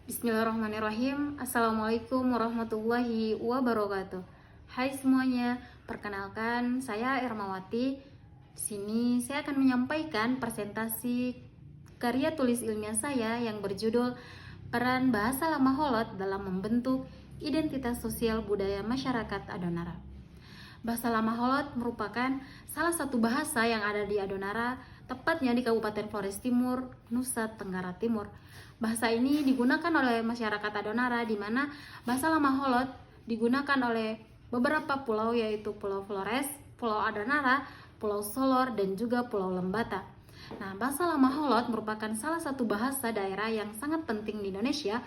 Bismillahirrahmanirrahim. Assalamualaikum warahmatullahi wabarakatuh. Hai semuanya, perkenalkan saya Ermawati. Di sini saya akan menyampaikan presentasi karya tulis ilmiah saya yang berjudul Peran Bahasa Lama Holot dalam Membentuk Identitas Sosial Budaya Masyarakat Adonara. Bahasa Lama Holot merupakan salah satu bahasa yang ada di Adonara, tepatnya di Kabupaten Flores Timur, Nusa Tenggara Timur. Bahasa ini digunakan oleh masyarakat Adonara, di mana bahasa Lama Holot digunakan oleh beberapa pulau, yaitu Pulau Flores, Pulau Adonara, Pulau Solor, dan juga Pulau Lembata. Nah, bahasa Lama Holot merupakan salah satu bahasa daerah yang sangat penting di Indonesia,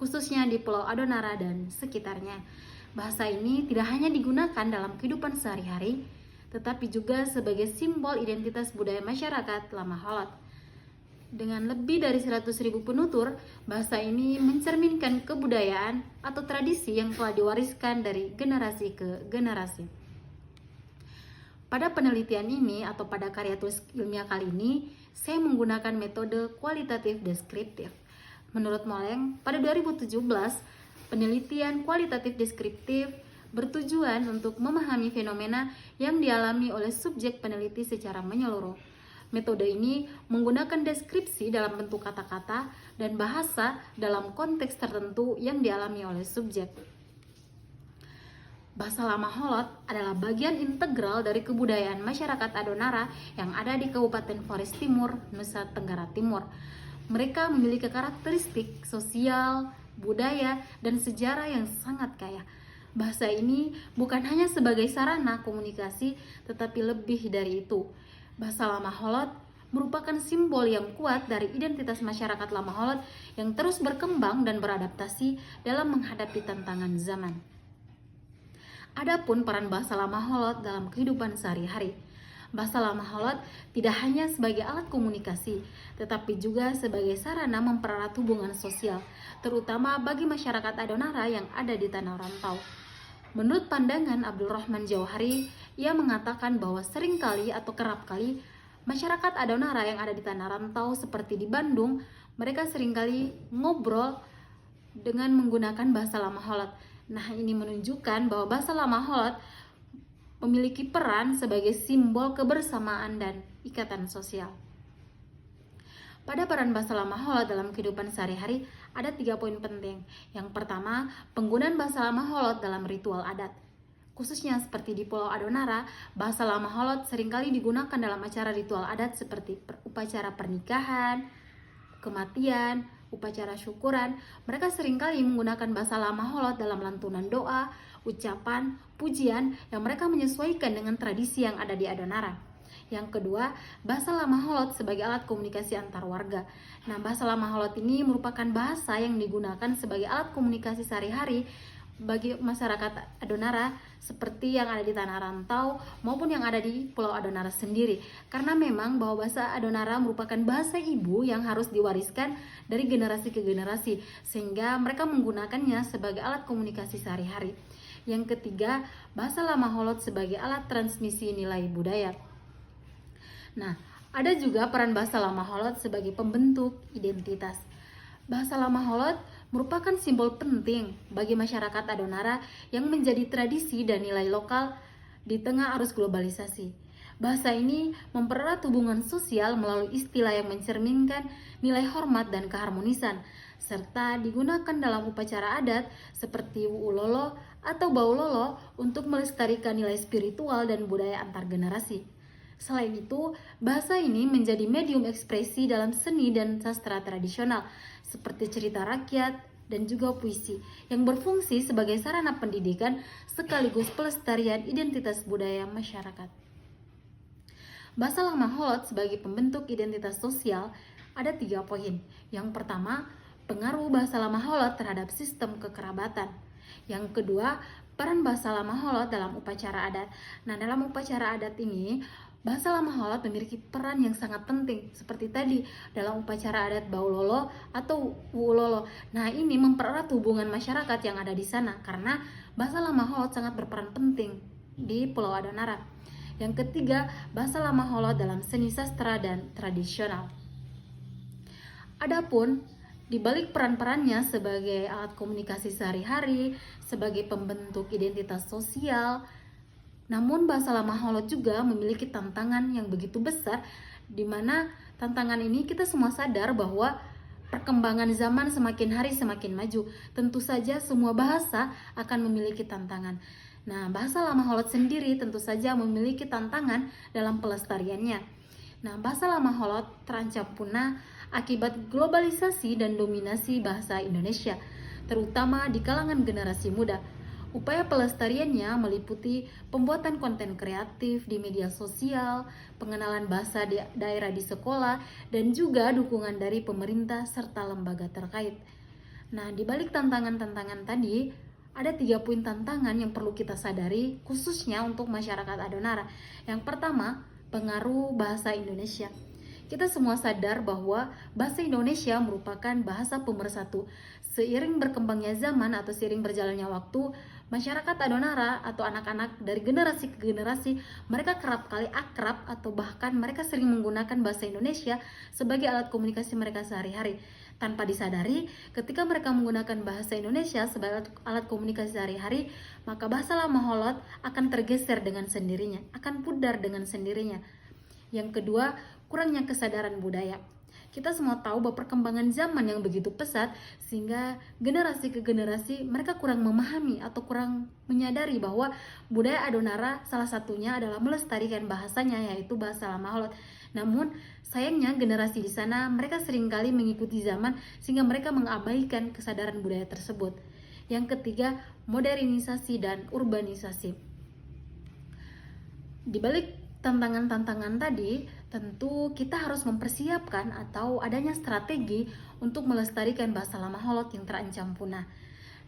khususnya di Pulau Adonara dan sekitarnya. Bahasa ini tidak hanya digunakan dalam kehidupan sehari-hari, tetapi juga sebagai simbol identitas budaya masyarakat Lama Holot. Dengan lebih dari 100.000 penutur, bahasa ini mencerminkan kebudayaan atau tradisi yang telah diwariskan dari generasi ke generasi. Pada penelitian ini atau pada karya tulis ilmiah kali ini, saya menggunakan metode kualitatif deskriptif. Menurut Moleng, pada 2017, penelitian kualitatif deskriptif bertujuan untuk memahami fenomena yang dialami oleh subjek peneliti secara menyeluruh. Metode ini menggunakan deskripsi dalam bentuk kata-kata dan bahasa dalam konteks tertentu yang dialami oleh subjek. Bahasa Lama Holot adalah bagian integral dari kebudayaan masyarakat Adonara yang ada di Kabupaten Flores Timur, Nusa Tenggara Timur. Mereka memiliki karakteristik sosial, budaya, dan sejarah yang sangat kaya. Bahasa ini bukan hanya sebagai sarana komunikasi, tetapi lebih dari itu. Bahasa Lama Holot merupakan simbol yang kuat dari identitas masyarakat Lama Holot yang terus berkembang dan beradaptasi dalam menghadapi tantangan zaman. Adapun peran bahasa Lama Holot dalam kehidupan sehari-hari. Bahasa Lama Holot tidak hanya sebagai alat komunikasi, tetapi juga sebagai sarana mempererat hubungan sosial, terutama bagi masyarakat Adonara yang ada di tanah rantau. Menurut pandangan Abdul Rahman Jauhari, ia mengatakan bahwa seringkali atau kerap kali masyarakat Adonara yang ada di tanah rantau seperti di Bandung, mereka seringkali ngobrol dengan menggunakan bahasa Lama Holot. Nah, ini menunjukkan bahwa bahasa Lama Holot memiliki peran sebagai simbol kebersamaan dan ikatan sosial. Pada peran bahasa Lama Holot dalam kehidupan sehari-hari, ada 3 poin penting. Yang pertama, penggunaan bahasa Lama Holot dalam ritual adat. Khususnya seperti di Pulau Adonara, bahasa Lama Holot seringkali digunakan dalam acara ritual adat seperti upacara pernikahan, kematian, upacara syukuran. Mereka seringkali menggunakan bahasa Lama Holot dalam lantunan doa, ucapan, pujian yang mereka menyesuaikan dengan tradisi yang ada di Adonara. Yang kedua, bahasa Lama Holot sebagai alat komunikasi antar warga. Nah, bahasa Lama Holot ini merupakan bahasa yang digunakan sebagai alat komunikasi sehari-hari bagi masyarakat Adonara seperti yang ada di tanah rantau maupun yang ada di Pulau Adonara sendiri, karena memang bahwa bahasa Adonara merupakan bahasa ibu yang harus diwariskan dari generasi ke generasi, sehingga mereka menggunakannya sebagai alat komunikasi sehari-hari. Yang ketiga, bahasa Lama Holot sebagai alat transmisi nilai budaya. Nah, ada juga peran bahasa Lama Holot sebagai pembentuk identitas. Bahasa Lama Holot merupakan simbol penting bagi masyarakat Adonara yang menjadi tradisi dan nilai lokal di tengah arus globalisasi. Bahasa ini mempererat hubungan sosial melalui istilah yang mencerminkan nilai hormat dan keharmonisan, serta digunakan dalam upacara adat seperti Wuulolo atau Baulolo untuk melestarikan nilai spiritual dan budaya antar generasi. Selain itu, bahasa ini menjadi medium ekspresi dalam seni dan sastra tradisional, seperti cerita rakyat dan juga puisi, yang berfungsi sebagai sarana pendidikan sekaligus pelestarian identitas budaya masyarakat. Bahasa Lama Holot sebagai pembentuk identitas sosial ada 3 poin. Yang pertama, pengaruh bahasa Lama Holot terhadap sistem kekerabatan. Yang kedua, peran bahasa Lama Holot dalam upacara adat. Nah, dalam upacara adat ini, bahasa Lama Holot memiliki peran yang sangat penting, seperti tadi dalam upacara adat Baulolo atau Wuulolo. Nah, ini mempererat hubungan masyarakat yang ada di sana, karena bahasa Lama Holot sangat berperan penting di Pulau Adonara. Yang ketiga, bahasa Lama Holot dalam seni sastra dan tradisional. Adapun Di balik peran-perannya sebagai alat komunikasi sehari-hari, sebagai pembentuk identitas sosial, namun bahasa lama Holot juga memiliki tantangan yang begitu besar, di mana tantangan ini kita semua sadar bahwa perkembangan zaman semakin hari semakin maju. Tentu saja semua bahasa akan memiliki tantangan. Nah, bahasa lama Holot sendiri tentu saja memiliki tantangan dalam pelestariannya. Nah, bahasa lama Holot terancam punah akibat globalisasi dan dominasi bahasa Indonesia, terutama di kalangan generasi muda. Upaya pelestariannya meliputi pembuatan konten kreatif di media sosial, pengenalan bahasa daerah di sekolah, dan juga dukungan dari pemerintah serta lembaga terkait. Nah, di balik tantangan-tantangan tadi, ada 3 poin tantangan yang perlu kita sadari khususnya untuk masyarakat Adonara. Yang pertama, pengaruh bahasa Indonesia. Kita semua sadar bahwa bahasa Indonesia merupakan bahasa pemersatu. Seiring berkembangnya zaman atau seiring berjalannya waktu, masyarakat Adonara atau anak-anak dari generasi ke generasi, mereka kerap kali akrab atau bahkan mereka sering menggunakan bahasa Indonesia sebagai alat komunikasi mereka sehari-hari. Tanpa disadari, ketika mereka menggunakan bahasa Indonesia sebagai alat komunikasi sehari-hari, maka bahasa lama Holot akan tergeser dengan sendirinya, akan pudar dengan sendirinya. Yang kedua, kurangnya kesadaran budaya. Kita semua tahu bahwa perkembangan zaman yang begitu pesat sehingga generasi ke generasi mereka kurang memahami atau kurang menyadari bahwa budaya Adonara salah satunya adalah melestarikan bahasanya, yaitu bahasa lama Holot. Namun sayangnya generasi di sana mereka seringkali mengikuti zaman sehingga mereka mengabaikan kesadaran budaya tersebut. Yang ketiga, modernisasi dan urbanisasi. Di balik tantangan-tantangan tadi, tentu kita harus mempersiapkan atau adanya strategi untuk melestarikan bahasa lama Holot yang terancam punah.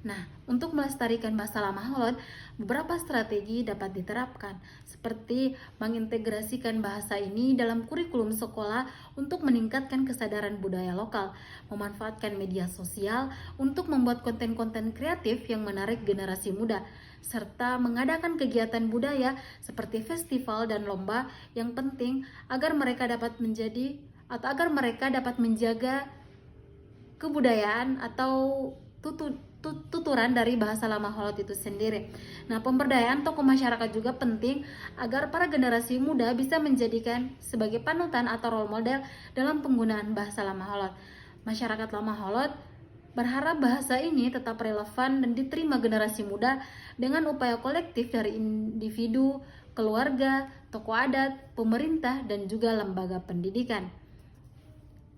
Nah, untuk melestarikan bahasa lama Holot, beberapa strategi dapat diterapkan, seperti mengintegrasikan bahasa ini dalam kurikulum sekolah untuk meningkatkan kesadaran budaya lokal, memanfaatkan media sosial untuk membuat konten-konten kreatif yang menarik generasi muda, serta mengadakan kegiatan budaya seperti festival dan lomba yang penting agar mereka dapat menjaga kebudayaan atau tuturan dari bahasa lama Holot itu sendiri. Nah, pemberdayaan tokoh masyarakat juga penting agar para generasi muda bisa menjadikan sebagai panutan atau role model dalam penggunaan bahasa lama Holot. Masyarakat lama Holot berharap bahasa ini tetap relevan dan diterima generasi muda dengan upaya kolektif dari individu, keluarga, tokoh adat, pemerintah, dan juga lembaga pendidikan.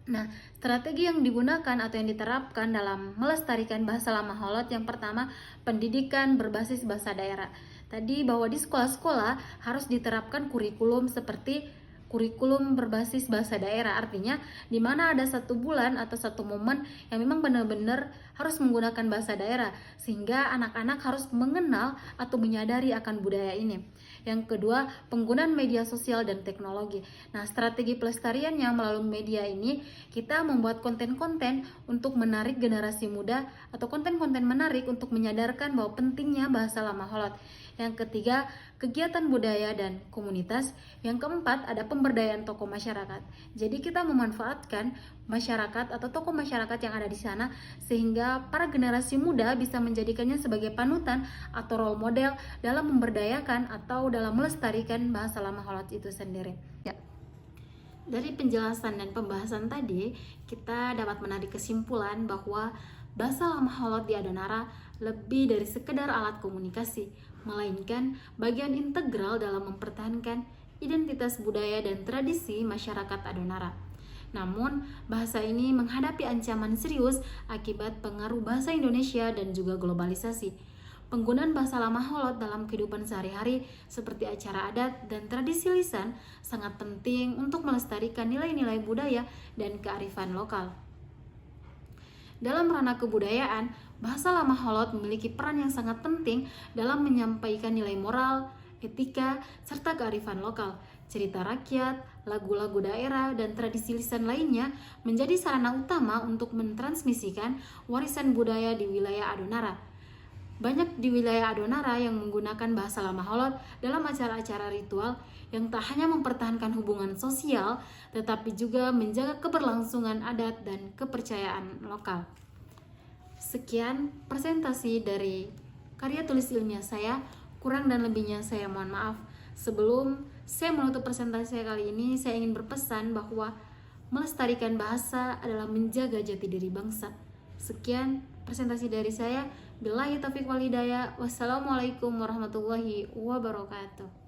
Nah, strategi yang digunakan atau yang diterapkan dalam melestarikan bahasa lama Holot, yang pertama, pendidikan berbasis bahasa daerah. Tadi bahwa di sekolah-sekolah harus diterapkan kurikulum seperti kurikulum berbasis bahasa daerah, artinya di mana ada 1 bulan atau 1 momen yang memang benar-benar harus menggunakan bahasa daerah sehingga anak-anak harus mengenal atau menyadari akan budaya ini. Yang kedua, penggunaan media sosial dan teknologi. Nah, strategi pelestariannya melalui media ini kita membuat konten-konten untuk menarik generasi muda atau konten-konten menarik untuk menyadarkan bahwa pentingnya bahasa lama Holot. Yang ketiga, kegiatan budaya dan komunitas. Yang keempat, ada pemberdayaan tokoh masyarakat. Jadi kita memanfaatkan masyarakat atau tokoh masyarakat yang ada di sana sehingga para generasi muda bisa menjadikannya sebagai panutan atau role model dalam memberdayakan atau dalam melestarikan bahasa lama Holot itu sendiri. Ya. Dari penjelasan dan pembahasan tadi, kita dapat menarik kesimpulan bahwa bahasa lama Holot di Adonara lebih dari sekedar alat komunikasi, melainkan bagian integral dalam mempertahankan identitas budaya dan tradisi masyarakat Adonara. Namun, bahasa ini menghadapi ancaman serius akibat pengaruh bahasa Indonesia dan juga globalisasi. Penggunaan bahasa lama Holot dalam kehidupan sehari-hari seperti acara adat dan tradisi lisan sangat penting untuk melestarikan nilai-nilai budaya dan kearifan lokal. Dalam ranah kebudayaan, bahasa lama Holot memiliki peran yang sangat penting dalam menyampaikan nilai moral, etika, serta kearifan lokal. Cerita rakyat, lagu-lagu daerah, dan tradisi lisan lainnya menjadi sarana utama untuk mentransmisikan warisan budaya di wilayah Adonara. Banyak di wilayah Adonara yang menggunakan bahasa Lama Holot dalam acara-acara ritual yang tak hanya mempertahankan hubungan sosial, tetapi juga menjaga keberlangsungan adat dan kepercayaan lokal. Sekian presentasi dari karya tulis ilmiah saya. Kurang dan lebihnya saya mohon maaf. Sebelum saya menutup presentasi saya kali ini, saya ingin berpesan bahwa melestarikan bahasa adalah menjaga jati diri bangsa. Sekian presentasi dari saya. Billahi taufiq wal hidayah. Wassalamualaikum warahmatullahi wabarakatuh.